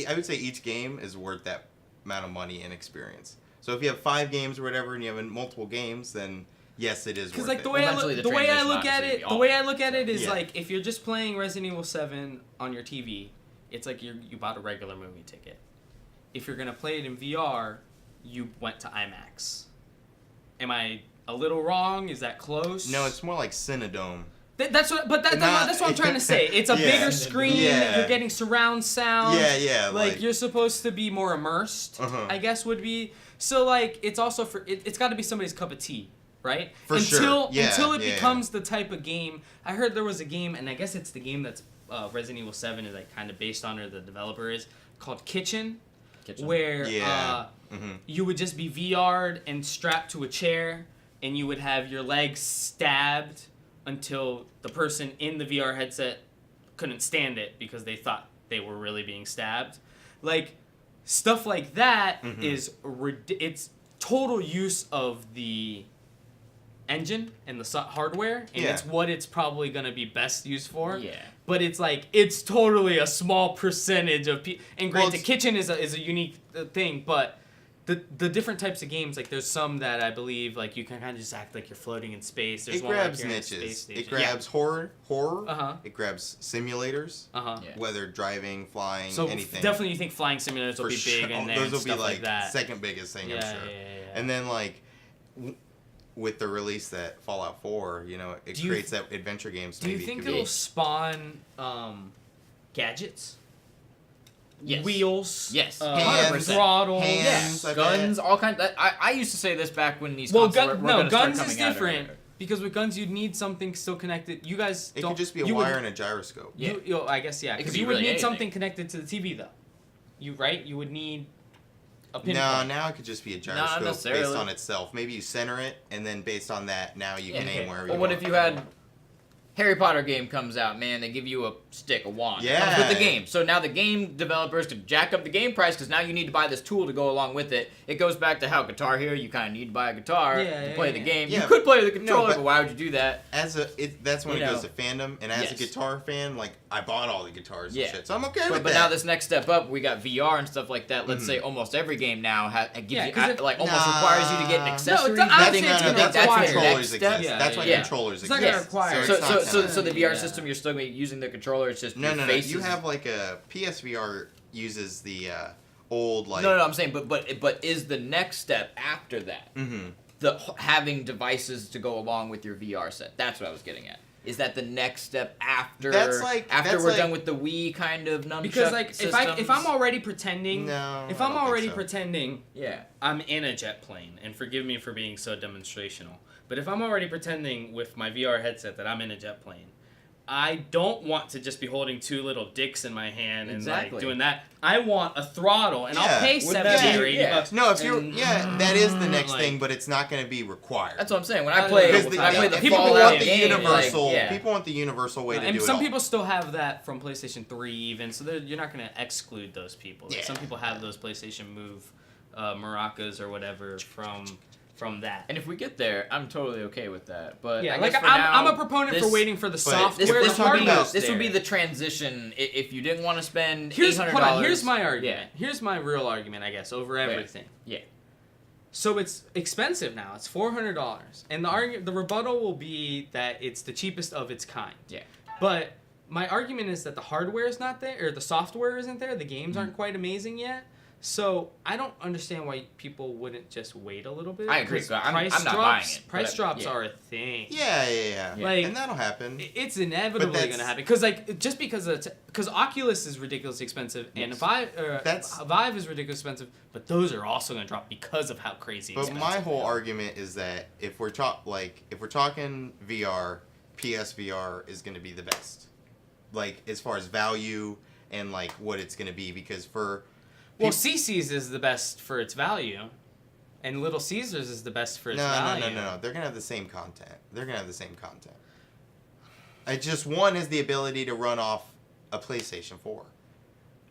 I would say each game is worth that amount of money and experience. So if you have 5 games or whatever, and you have multiple games, then yes, it is worth Because like it. the way Eventually the the way I transition look at obviously it, will the be way I awful. look at it is Yeah. like if you're just playing Resident Evil 7 on your TV, it's like you bought a regular movie ticket. If you're gonna play it in VR, you went to IMAX. Am I a little wrong? Is that close? No, it's more like Cinedome. That's what. But Not- that's what I'm trying to say. It's a Yeah. bigger screen. Yeah. You're getting surround sound. Yeah, Like you're supposed to be more immersed. Uh-huh. I guess would be. So like it's also for it's got to be somebody's cup of tea, right? For sure. Yeah, Until it yeah, becomes the type of game. I heard there was a game, and I guess it's the game that's Resident Evil 7 is like kind of based on, or the developer is called Kitchen. Where Yeah. you would just be VR'd and strapped to a chair, and you would have your legs stabbed until the person in the VR headset couldn't stand it because they thought they were really being stabbed. Like, stuff like that is it's total use of the engine and the hardware, and Yeah. it's what it's probably going to be best used for. Yeah. But it's like it's totally a small percentage of people. And Well, granted, Kitchen is a unique thing, but the different types of games, like there's some that I believe like you can kind of just act like you're floating in space. There's It one like grabs you're in a niches. space station. It grabs horror. Uh-huh. It grabs simulators. Yeah. Yeah. Whether driving, flying, So anything. definitely, you think flying simulators will For be sure. big in there. Those and will be stuff like that. second biggest thing, Yeah, I'm sure. yeah. And then like with the release that Fallout 4, you know, it Do you- creates that adventure games. Do you maybe think could be- it'll spawn gadgets? Yes. Wheels? Yes. Hands, throttle? hands, I bet. Guns, all kinds. I used to say this back when these Well, consoles were gonna start guns is coming out or different whatever. because with guns you'd need something still connected. You guys It don't. could just be a you would- wire and a gyroscope. Yeah. I guess yeah. It could Because be you would really need anything. something connected to the TV though. You would need a No, pinpoint. now it could just be a Not gyroscope based necessarily. on itself. Maybe you center it, and then based on that, now you can okay. aim wherever Well, you what want. if you had Harry Potter game comes out, man, they give you a stick, a wand. It comes Yeah. with the game. So now the game developers could jack up the game price because now you need to buy this tool to go along with it. It goes back to how Guitar Hero, you kind of need to buy a guitar Yeah, to play yeah, the yeah. game. Yeah. You could play the No, controller, but- but why would you do that? That's when You it know. goes to fandom, and as Yes. a guitar fan, like I bought all the guitars Yeah. and shit, so I'm okay with But that. now this next step up, we got VR and stuff like that. Let's Mhm. say almost every game now gives Yeah, you 'cause it- like almost Nah. requires you to get an No, accessory. it's- I would thing. say it's You gonna think require- that's your controllers next exist. step? Yeah, That's why yeah. controllers It's not exist. gonna require- So, it's not so gonna- the VR Yeah. system, you're still gonna be using the controller. It's just No, your no. faces. You have like a PSVR uses the old like. No, I'm saying, but is the next step after that? Mm-hmm. having devices to go along with your VR set. That's what I was getting at. Is that the next step after we're done with the Wii kind of nunchuck Because like systems? if I'm already pretending yeah. I'm in a jet plane, and forgive me for being so demonstrational, but if I'm already pretending with my VR headset that I'm in a jet plane, I don't want to just be holding two little dicks in my hand and like doing that. I want a throttle, and I'll pay $70 or $80. No, if you're that is the next thing, but it's not going to be required. That's what I'm saying. When I play the people Fallout want the game, universal. like, People want the universal way to do it. And some all. people still have that from PlayStation 3 even, so you're not going to exclude those people. Like, Yeah. some people have those PlayStation Move maracas or whatever from that. And if we get there, I'm totally okay with that. But Yeah, I like guess for now, I'm a proponent for waiting for the software. This would be the transition. If you didn't want to spend $800. Hold on, here's my argument. Yeah. Here's my real argument, I guess, over everything. Yeah. So it's expensive now. It's $400, and the rebuttal will be that it's the cheapest of its kind. Yeah. But my argument is that the hardware is not there, or the software isn't there. The games aren't quite amazing yet. So I don't understand why people wouldn't just wait a little bit. I agree. I'm not drops, buying it. Price drops are a thing. Yeah. Like, and that'll happen. It's inevitably going to happen because Oculus is ridiculously expensive and Vive is ridiculously expensive, but those are also going to drop because of how crazy. But my whole argument is that if we're talking VR, PSVR is going to be the best. Like as far as value and like what it's going to be, because Well, CC's is the best for its value, and Little Caesars is the best for its value. No. They're gonna have the same content. One is the ability to run off a PlayStation 4,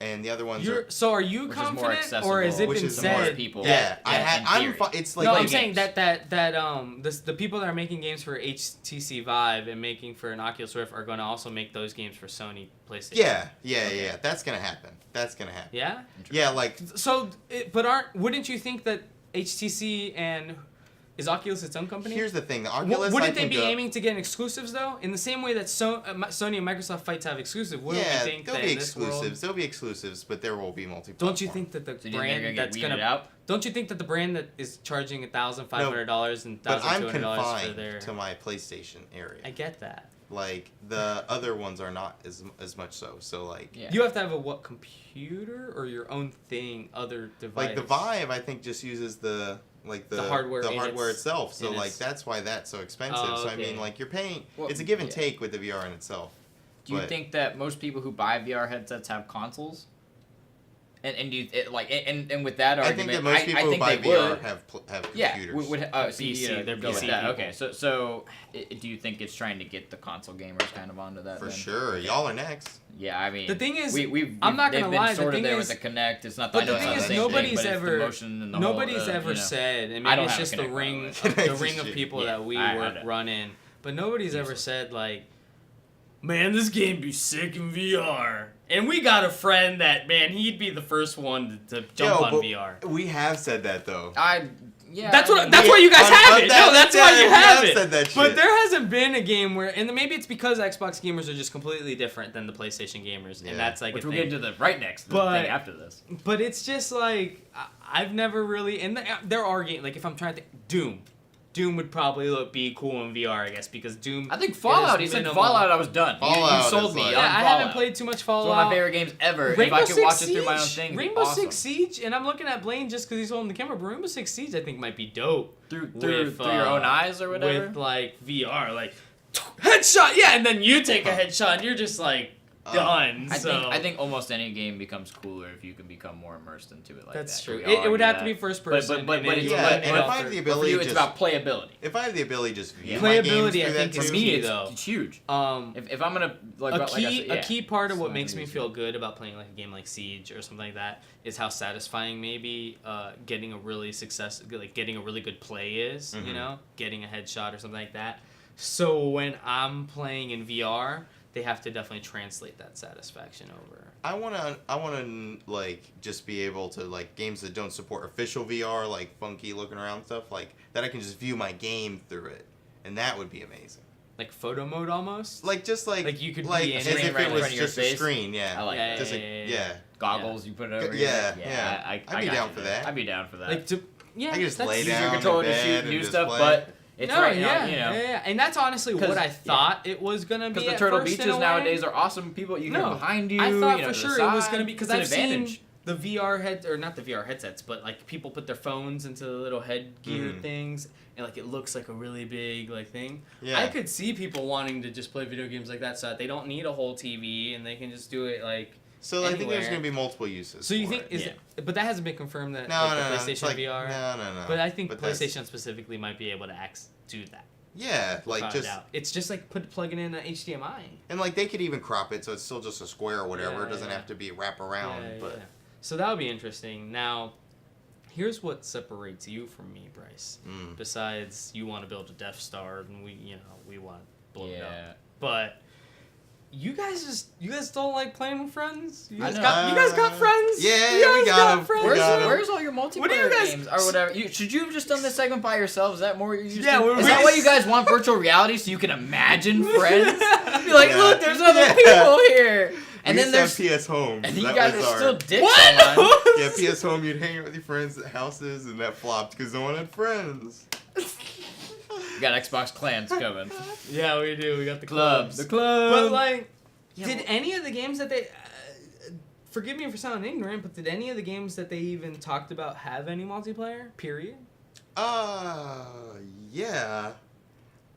and the other ones So are you which is more confident, accessible, or has it which been is said? more people. Yeah, in theory. It's like No, I'm games. saying that the people that are making games for HTC Vive and making for an Oculus Rift are going to also make those games for Sony PlayStation. Yeah. That's gonna happen. Yeah. Yeah, like So, wouldn't you think that HTC and is Oculus its own company? here's the thing: the Oculus. Wouldn't they be aiming to get exclusives though? In the same way that Sony and Microsoft fight to have exclusive, wouldn't we think there'll that be in this world? There'll be exclusives, but there will be multi. Don't you think that the brand that's gonna Don't you think that the brand that is charging $1,500 and But I'm $1,200 for confined their to my PlayStation area. I get that. Like the other ones are not as much so. So like You have to have a computer or your own thing, other device. like the Vive, I think just uses the hardware itself. So like that's why that's so expensive. Oh, So I okay. mean like you're paying. Well, it's a give and take with the VR in itself. Do you think that most people who buy VR headsets have consoles? And do you and with that argument, I think that most people who buy VR have computers. Yeah, would PC, they're go with PC that. people. Okay, so do you think it's trying to get the console gamers kind of onto that? For then? sure, y'all are next. Yeah, I mean, The thing is, we've I'm not they've gonna been lie, the sort of thing there is- with the Kinect. It's not. But I know the it's thing not is, the same thing, nobody's but it's ever the motion and the nobody's whole, ever said, and I maybe don't it's have just a the Kinect, by ring, way. the Kinect's ring of shit. people that we I know. run in. But nobody's ever Useless. said like, man, this game be sick in VR. And we got a friend that, man, he'd be the first one to jump on VR. We have said that though. That's why you guys have it. No, that's why you have it. Said that But shit. there hasn't been a game where, and maybe it's because Xbox gamers are just completely different than the PlayStation gamers, Yeah. and that's like which a we'll thing. get into the right next thing But- after this. But it's just like I've never really, and there are games like if I'm trying to think, Doom would probably be cool in VR, I guess, because Doom. I think Fallout. is He said minimal. Fallout. I was done. You Fallout sold is me like- on Yeah, I Fallout. haven't played too much It's Fallout. one of my favorite games ever. Rainbow if I could Six watch it Siege, through my own thing, it'd be Rainbow awesome. Six Siege, and I'm looking at Blaine just because he's holding the camera. But Rainbow Six Siege, I think might be dope through with, your own eyes or whatever. with like VR, like headshot, yeah, and then you take a headshot, and you're just like done. I think almost any game becomes cooler if you can become more immersed into it like that's that. true. We all It would agree have to that. be first person. But and it's it's yeah, like, and if I have the for ability, you, it's about playability. If I have the ability, just view Playability, my games through I that think, is too. key. though. It's huge. Um, If I'm gonna a key part of It's what not makes gonna me be feel good about playing like a game like Siege or something like that is how satisfying maybe getting a really good play is. You know, getting a headshot or something like that. So when I'm playing in VR, they have to definitely translate that satisfaction over. I wanna like just be able to like games that don't support official VR, like funky looking around stuff, like that I can just view my game through it, and that would be amazing. Like photo mode almost. Like just like you could like be in as it if right it in was front of your just a face. screen, yeah. I like that. Just like, yeah. Goggles you put it over. Yeah, your yeah. I I'd be got down you for there. that. I'd be down for that. Like Yeah, I can just that's- lay Use your down controller in to bed shoot and new just stuff, play. but it's no, right yeah, now, you know. yeah, and that's honestly 'Cause- what I yeah. thought it was gonna be. Because the at turtle first, in beaches a way. nowadays are awesome. People, you No, go behind you. I thought you know, for to sure the it was side. gonna be because It's an I've seen advantage. the VR head or not the VR headsets, but like people put their phones into the little headgear things, and like it looks like a really big like thing. Yeah. I could see people wanting to just play video games like that, so that they don't need a whole TV and they can just do it like. So I think there's anywhere. going to be multiple uses. So you for think it. it, but that hasn't been confirmed that No, like, no, the no. PlayStation It's like, VR. No. But I think But that's- PlayStation specifically might be able to do that. Yeah, like Found just out. It's just like plugging in an HDMI. and like they could even crop it so it's still just a square or whatever. Yeah, it doesn't yeah. have to be wrap around. But So that would be interesting. Now, here's what separates you from me, Bryce. Besides, you want to build a Death Star, and we want to blow it up. But you guys don't like playing with friends. You guys got friends. Yeah, you guys we got 'em. friends. We got 'em. Where's all your multiplayer What do you guys- games or whatever? Should you have just done this segment by yourselves? Is that more what you're used Yeah, to? we- Is that why you guys want virtual reality so you can imagine friends? Be like, Yeah. look, there's other Yeah. people here. And we then used to there's have PS Home. and you That guys was are our- still dicks What? online. Yeah, PS Home. You'd hang out with your friends at houses, and that flopped because no one had friends. You got Xbox clans coming. Yeah, we do. We got the Clubs. clubs. The club. But like, Yeah, did well- any of the games that they? Forgive me for sounding ignorant, but did any of the games that they even talked about have any multiplayer? Period. Yeah.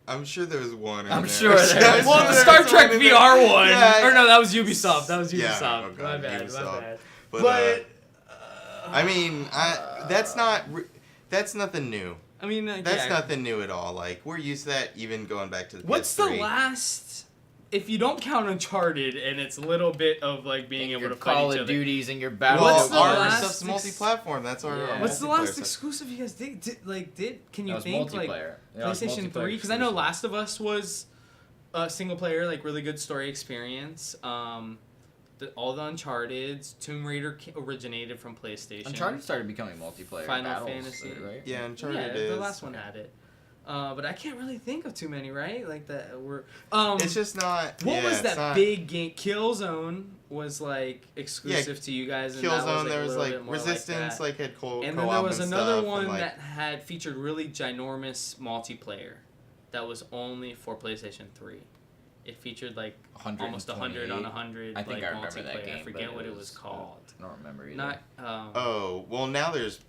I'm sure there was one. I'm in sure there. there I'm was sure one. the there Star was Trek one in VR there. one. Yeah, Or no, that was Ubisoft. That was Yeah, Ubisoft. oh my God, bad. My Ubisoft. bad. But, I mean, that's nothing new. I mean, That's yeah. nothing new at all. Like we're used to that. Even going back to the What's PS3. the last? If you don't count Uncharted, and it's a little bit of like being able your to fight Call each of other. Duties and your Well, battle. What's the our last stuff's multi-platform. That's our. Yeah. What's the multiplayer last stuff. exclusive you guys did? Can you That was think like multiplayer. Yeah, it was PlayStation multiplayer 3? Because I know exclusive. Last of Us was a single player, like really good story experience. All the Uncharted's, Tomb Raider originated from PlayStation. Uncharted started becoming multiplayer. Final battles, Fantasy. right? Yeah, Uncharted Yeah, is. the last one had it. But I can't really think of too many, right? Like that were. It's just not. What yeah, was it's that not- big game? Killzone was like exclusive to you guys, and that Killzone? was, There a was little like bit more Resistance, like that. had co-op And then there was another stuff, one and, like, that had featured really ginormous multiplayer that was only for PlayStation 3. It featured like almost 100 on 100 I think like I remember multiplayer. that game. I forget but what it was called. I don't remember either. Not Oh well, now there's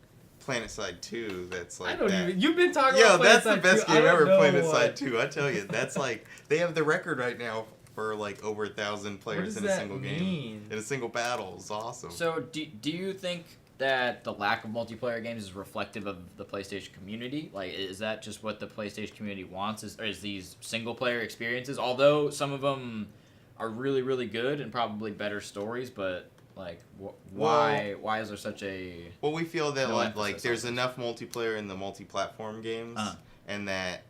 PlanetSide 2. That's like I don't that. even. You've been talking Yo, about that's the PlanetSide best 2. I game don't ever. know PlanetSide what- 2. I tell you, that's like they have the record right now for like over 1,000 players does in a that single mean? game. In a single battle, it's awesome. So, do you think that the lack of multiplayer games is reflective of the PlayStation community? Like, is that just what the PlayStation community wants? Is these single player experiences? Although some of them are really, really good and probably better stories, but like, why is there such a? Well, we feel that No like emphasis there's on it. enough multiplayer in the multi-platform games, Uh-huh. and that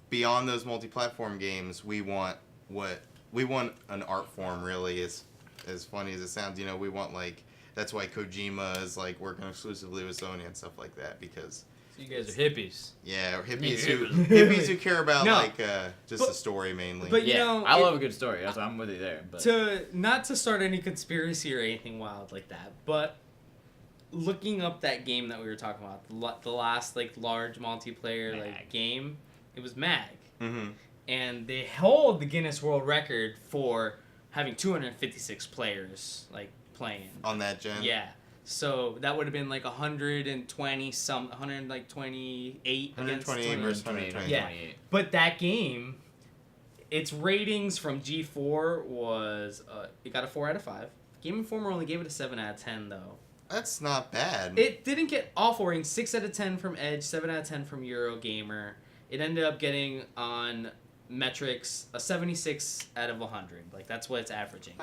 beyond those multi-platform games, we want an art form. Really, as funny as it sounds, we want like that's why Kojima is like working exclusively with Sony and stuff like that because. So you guys are hippies. Yeah, or Yeah. hippies who care about No, like just but- the story mainly. but- Yeah, know, I it- love a good story. That's why I'm with you there. But Not to start any conspiracy or anything wild like that, but looking up that game that we were talking about, the last like large multiplayer like Mag. game, it was Mag, mm-hmm. and they hold the Guinness World Record for having 256 players like playing. On that gen. Yeah. So that would have been like 128 against 128 versus 20. 128. Yeah. But that game, its ratings from G4 was it got a 4 out of 5. Game Informer only gave it a 7 out of 10 though. That's not bad. It didn't get awful ratings. 6 out of 10 from Edge, 7 out of 10 from Eurogamer. It ended up getting on metrics a 76 out of 100. Like that's what it's averaging.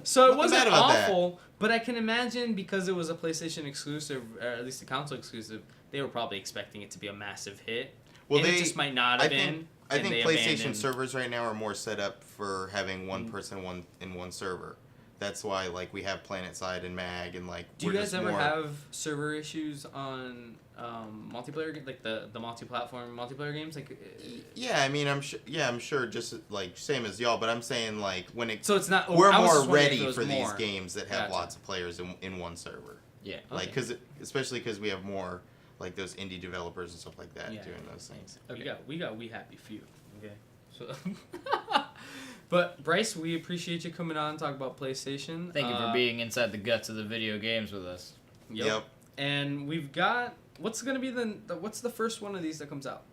So it wasn't awful, but I can imagine because it was a PlayStation exclusive, or at least a console exclusive, they were probably expecting it to be a massive hit. Well, and it just might not have been. I and think they PlayStation abandoned- servers right now are more set up for having one person in one server. That's why like we have PlanetSide and Mag and like. Do you we're guys just ever more... have server issues on multiplayer, like the multi-platform multiplayer games? Like, Yeah, I mean, I'm sure, just like same as y'all, but I'm saying like when it. so it's not. We're I was more just wondering if ready it was for these more. games that have Gotcha. lots of players in one server. yeah. Like, especially because we have more like those indie developers and stuff like that doing those things. Okay. We got We Happy Few. Okay. So but Bryce, we appreciate you coming on and talk about PlayStation. Thank you for being inside the guts of the video games with us. Yep. And we've got what's gonna be what's the first one of these that comes out?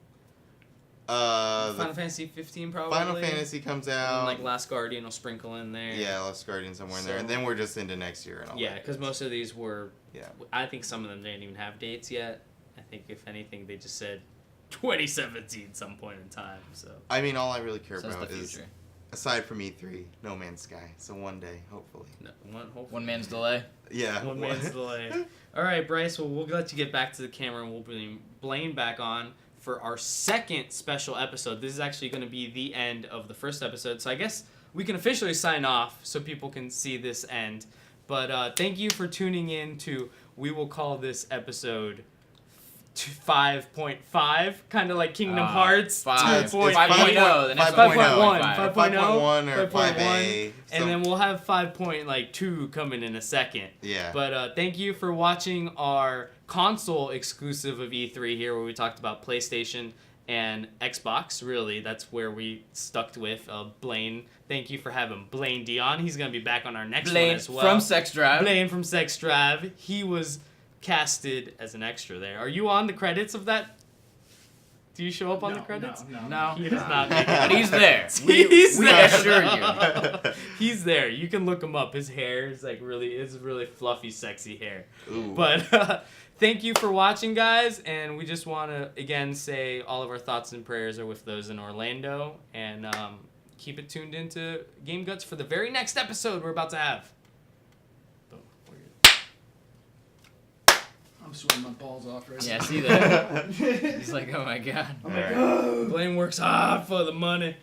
Final Fantasy 15 probably. Final Fantasy comes out. And like Last Guardian will sprinkle in there. Yeah, Last Guardian somewhere in there, and then we're just into next year and all. Yeah, because most of these were. Yeah. I think some of them didn't even have dates yet. I think if anything, they just said 2017 some point in time. So. I mean, all I really care Says about the is, future. aside from E3, No Man's Sky. So one day, hopefully. No, hopefully. One man's delay. Yeah. One man's delay. All right, Bryce. Well, we'll let you get back to the camera, and we'll bring Blaine back on for our second special episode. This is actually going to be the end of the first episode, so I guess we can officially sign off so people can see this end. But thank you for tuning in to, we will call this episode 5.5, kind of like Kingdom Hearts 5.0. 5.0, The next 5.1, 5.0. 5.1 or 5.1, 5A. and then we'll have 5.2 coming in a second. Yeah. But thank you for watching our console exclusive of E3 here, where we talked about PlayStation and Xbox. Really, that's where we stuck with Blaine. Thank you for having Blaine Dion. He's gonna be back on our next one as well. From Sex Drive. Blaine from Sex Drive. He was casted as an extra there. Are you on the credits of that? Do you show up on the credits? No. He does not make it. But he's there. He's we there. assure you. He's there. You can look him up. His hair is like really fluffy, sexy hair. Ooh. But thank you for watching, guys. And we just want to again say all of our thoughts and prayers are with those in Orlando. And keep it tuned into Game Guts for the very next episode we're about to have. I'm sweating my balls off right Yeah, now. see that? He's like, oh my god. Blaine works hard for the money.